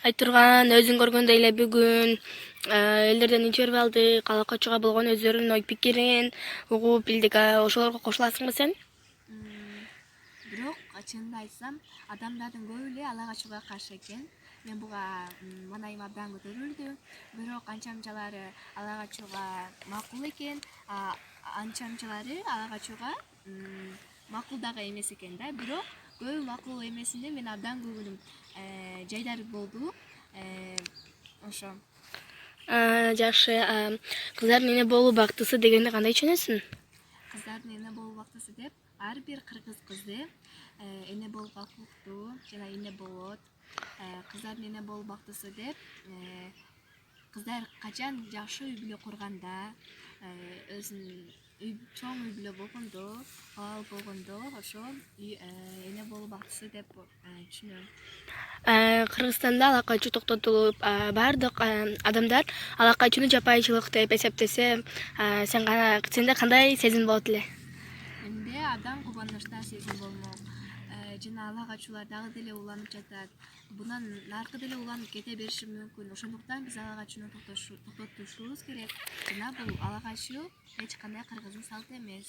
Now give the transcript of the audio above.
Айтырган өзүң көргөндөй эле бүгүн элдерден интервью алдык, ала качууга болгон өздөрүнүн ой пикирин угуп билдик. Ошолорго кошуласыңбы сен? Бирок чынын айтсам, адамдардын көбү эле ала качууга каршы экен. Мен буга маанайым абдан көтөрүлдү. Бирок анча-мынчалары ала качууга макул экен, анча-мынчалары ала качууга макул дагы эмес экен да. Бирок көбү макул эмесинде мен абдан көбүнүн жайдары болду. Ошо. Жакшы. Кыздардын эне болуу бактысы дегенди кандай түшүнөсүң? Кыздардын эне болуу бактысы деп ар бир кыргыз кызы эне болууга укуктуу жана эне болот. Кыздардын эне болуу бактысы деп кыздар качан жакшы үй бүлө курганда, өзүнүн чоң үй бүлө болгондо, балалуу болгондо ошо эне болуу бактысы деп түшүнөм. Кыргызстанда ала качуу токтотулуп, баардык адамдар ала качууну жапайычылык деп эсептесе, сенде кандай сезим болот эле? Менде абдан кубанычтуу сезим болмок. Жана ала качуулар дагы деле уланып жатат. Bundan narkı деле уланып кете бериши мүмкүн. Ошондуктан биз ала качууну токтотушубуз керек. Жана бул ала качуу эч кандай кыргыздын салты эмес.